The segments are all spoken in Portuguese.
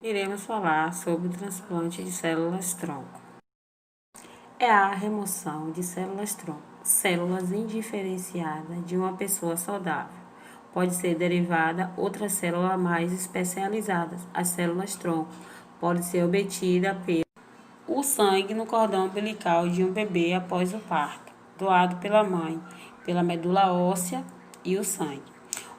Iremos falar sobre o transplante de células-tronco. É a remoção de células-tronco, células indiferenciadas de uma pessoa saudável. Pode ser derivada outra célula mais especializada. As células-tronco podem ser obtidas pelo sangue no cordão umbilical de um bebê após o parto, doado pela mãe, pela medula óssea e o sangue.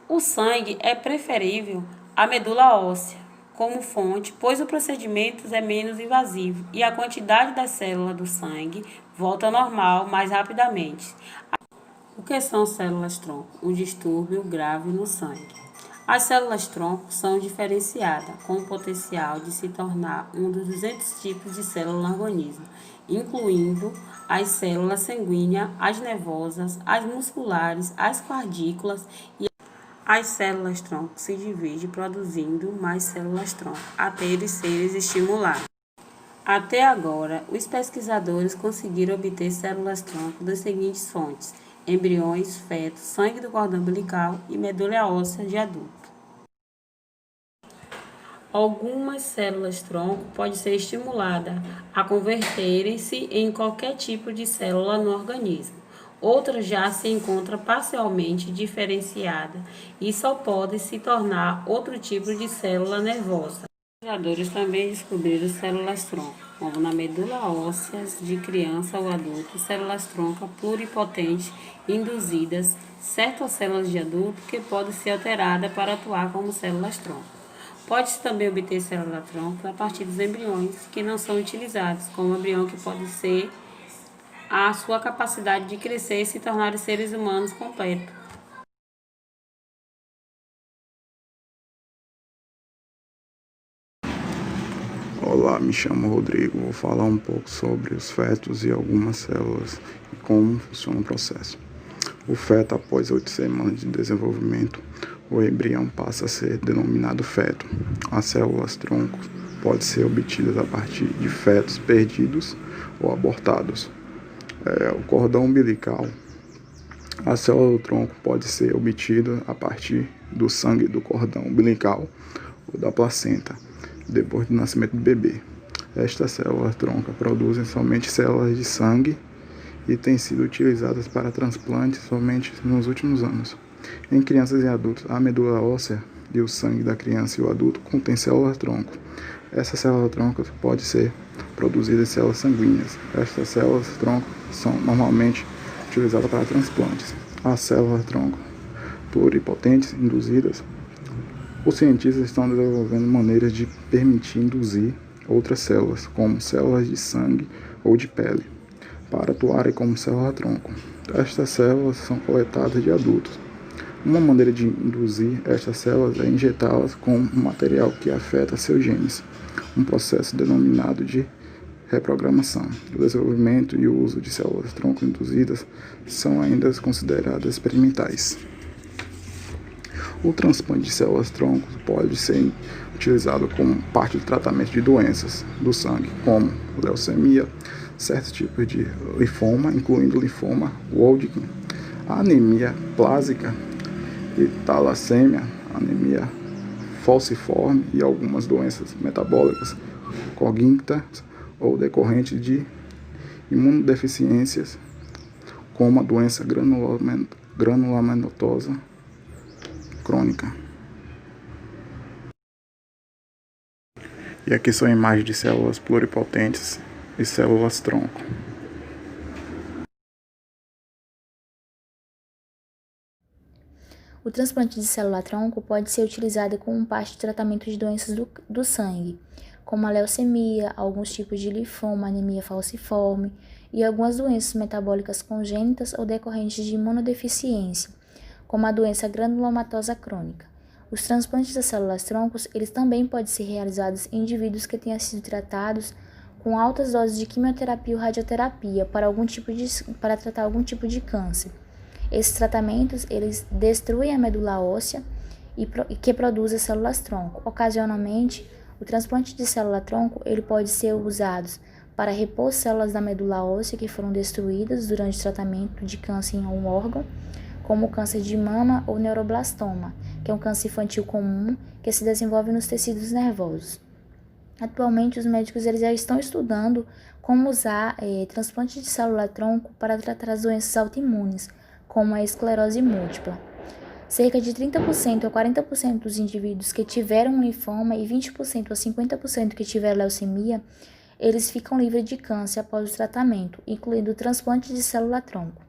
O sangue é preferível à medula óssea como fonte, pois o procedimento é menos invasivo e a quantidade das células do sangue volta ao normal mais rapidamente. O que são células-tronco? Um distúrbio grave no sangue. As células-tronco são diferenciadas, com o potencial de se tornar um dos 200 tipos de célula no organismo, incluindo as células sanguíneas, as nervosas, as musculares, as quadrículas e as células-tronco se dividem produzindo mais células-tronco até eles serem estimulados. Até agora, os pesquisadores conseguiram obter células-tronco das seguintes fontes: embriões, fetos, sangue do cordão umbilical e medula óssea de adulto. Algumas células-tronco podem ser estimuladas a converterem-se em qualquer tipo de célula no organismo. Outras já se encontram parcialmente diferenciadas e só podem se tornar outro tipo de célula nervosa. Os pesquisadores também descobriram células-tronco, como na medula óssea de criança ou adulto, células-tronco pluripotentes induzidas, certas células de adulto que podem ser alteradas para atuar como células-tronco. Pode-se também obter célula-tronco a partir dos embriões que não são utilizados, como o embrião que pode ser a sua capacidade de crescer e se tornar seres humanos completos. Olá, me chamo Rodrigo. Vou falar um pouco sobre os fetos e algumas células e como funciona o processo. O feto, após 8 semanas de desenvolvimento, o embrião passa a ser denominado feto. As células-tronco podem ser obtidas a partir de fetos perdidos ou abortados. O cordão umbilical. A célula-tronco pode ser obtida a partir do sangue do cordão umbilical ou da placenta, depois do nascimento do bebê. Estas células-tronco produzem somente células de sangue e têm sido utilizadas para transplantes somente nos últimos anos. Em crianças e adultos, a medula óssea e o sangue da criança e o adulto contém células-tronco. Essas células-tronco podem ser produzidas em células sanguíneas. Estas células-tronco são normalmente utilizadas para transplantes. As células-tronco pluripotentes induzidas. Os cientistas estão desenvolvendo maneiras de permitir induzir outras células, como células de sangue ou de pele, para atuarem como célula-tronco. Estas células são coletadas de adultos. Uma maneira de induzir estas células é injetá-las com um material que afeta seus genes, um processo denominado de reprogramação. O desenvolvimento e o uso de células-tronco induzidas são ainda consideradas experimentais. O transplante de células-tronco pode ser utilizado como parte do tratamento de doenças do sangue, como leucemia, certos tipos de linfoma, incluindo o linfoma Hodgkin, a anemia plásica e talassêmia, anemia falciforme e algumas doenças metabólicas congênitas ou decorrentes de imunodeficiências, como a doença granulomatosa crônica. E aqui são imagens de células pluripotentes e células-tronco. O transplante de célula-tronco pode ser utilizado como parte de tratamento de doenças do sangue, como a leucemia, alguns tipos de linfoma, anemia falciforme e algumas doenças metabólicas congênitas ou decorrentes de imunodeficiência, como a doença granulomatosa crônica. Os transplantes das células-troncos, eles também podem ser realizados em indivíduos que tenham sido tratados com altas doses de quimioterapia ou radioterapia para tratar algum tipo de câncer. Esses tratamentos, eles destruem a medula óssea que produz as células-tronco. Ocasionalmente, o transplante de célula-tronco ele pode ser usado para repor células da medula óssea que foram destruídas durante o tratamento de câncer em um órgão, como o câncer de mama ou neuroblastoma, que é um câncer infantil comum que se desenvolve nos tecidos nervosos. Atualmente, os médicos eles já estão estudando como usar transplante de célula-tronco para tratar as doenças autoimunes, como a esclerose múltipla. Cerca de 30% a 40% dos indivíduos que tiveram um linfoma e 20% a 50% que tiveram leucemia, eles ficam livres de câncer após o tratamento, incluindo o transplante de célula-tronco.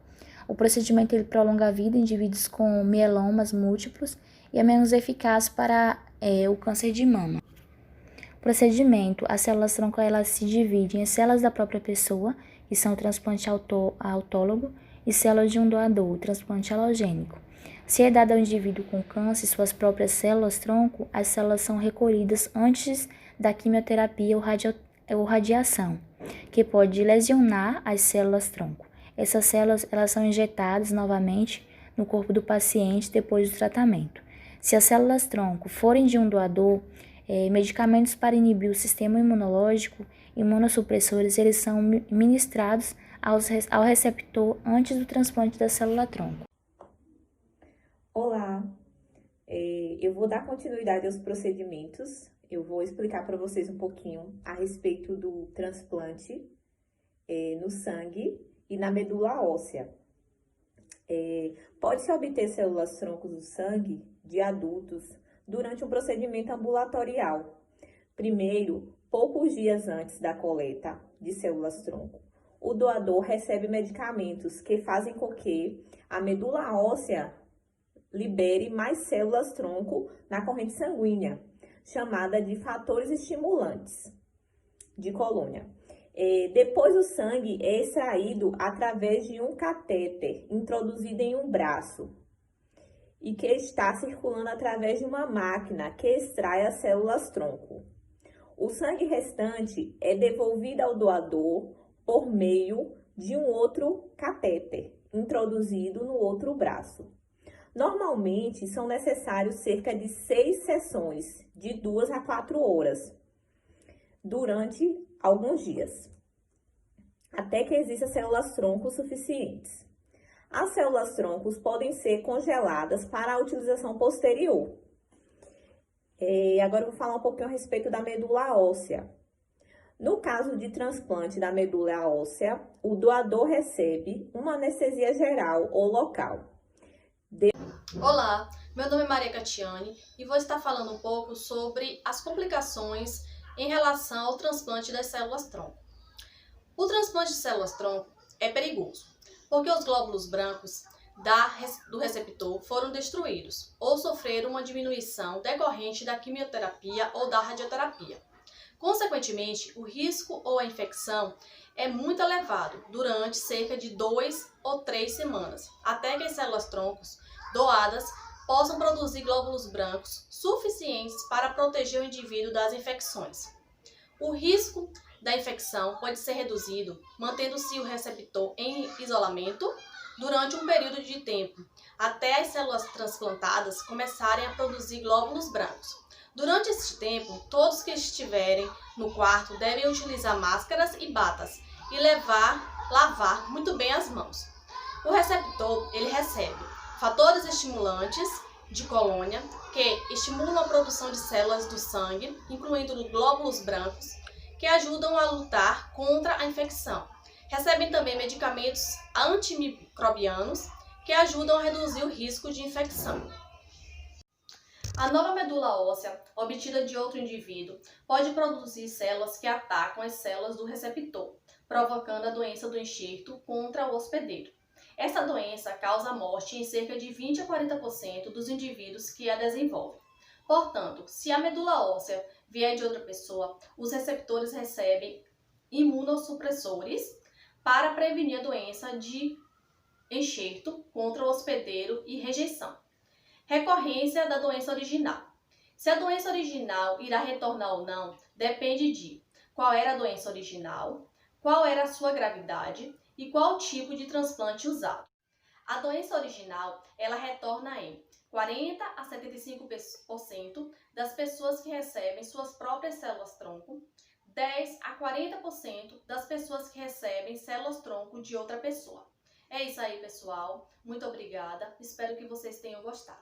O procedimento ele prolonga a vida em indivíduos com mielomas múltiplos e é menos eficaz para o câncer de mama. O procedimento, as células-tronco elas se dividem em células da própria pessoa, que são o transplante autólogo, e células de um doador, o transplante alogênico. Se é dado ao indivíduo com câncer suas próprias células-tronco, as células são recolhidas antes da quimioterapia ou radiação, que pode lesionar as células-tronco. Essas células elas são injetadas novamente no corpo do paciente depois do tratamento. Se as células-tronco forem de um doador, medicamentos para inibir o sistema imunológico, imunossupressores, eles são ministrados ao receptor antes do transplante da célula-tronco. Olá, eu vou dar continuidade aos procedimentos. Eu vou explicar para vocês um pouquinho a respeito do transplante no sangue e na medula óssea. Pode-se obter células-tronco do sangue de adultos durante um procedimento ambulatorial. Primeiro, poucos dias antes da coleta de células-tronco, o doador recebe medicamentos que fazem com que a medula óssea libere mais células-tronco na corrente sanguínea, chamada de fatores estimulantes de colônia. Depois o sangue é extraído através de um catéter introduzido em um braço e que está circulando através de uma máquina que extrai as células-tronco. O sangue restante é devolvido ao doador por meio de um outro catéter introduzido no outro braço. Normalmente, são necessários cerca de 6 sessões, de 2 a 4 horas, durante alguns dias, até que existam células-tronco suficientes. As células-troncos podem ser congeladas para a utilização posterior. Agora eu vou falar um pouquinho a respeito da medula óssea. No caso de transplante da medula óssea, o doador recebe uma anestesia geral ou local. Olá, meu nome é Maria Catiane e vou estar falando um pouco sobre as complicações em relação ao transplante das células-tronco. O transplante de células-tronco é perigoso, porque os glóbulos brancos do receptor foram destruídos ou sofreram uma diminuição decorrente da quimioterapia ou da radioterapia. Consequentemente, o risco ou a infecção é muito elevado durante cerca de 2 ou 3 semanas, até que as células-troncos doadas possam produzir glóbulos brancos suficientes para proteger o indivíduo das infecções. O risco da infecção pode ser reduzido mantendo-se o receptor em isolamento durante um período de tempo, até as células transplantadas começarem a produzir glóbulos brancos. Durante esse tempo, todos que estiverem no quarto devem utilizar máscaras e batas e lavar muito bem as mãos. O receptor ele recebe fatores estimulantes de colônia que estimulam a produção de células do sangue, incluindo glóbulos brancos, que ajudam a lutar contra a infecção. Recebem também medicamentos antimicrobianos que ajudam a reduzir o risco de infecção. A nova medula óssea, obtida de outro indivíduo, pode produzir células que atacam as células do receptor, provocando a doença do enxerto contra o hospedeiro. Essa doença causa morte em cerca de 20 a 40% dos indivíduos que a desenvolvem. Portanto, se a medula óssea vier de outra pessoa, os receptores recebem imunossupressores para prevenir a doença de enxerto contra o hospedeiro e rejeição. Recorrência da doença original. Se a doença original irá retornar ou não, depende de qual era a doença original, qual era a sua gravidade e qual tipo de transplante usado. A doença original, ela retorna em 40 a 75% das pessoas que recebem suas próprias células-tronco, 10 a 40% das pessoas que recebem células-tronco de outra pessoa. É isso aí, pessoal. Muito obrigada. Espero que vocês tenham gostado.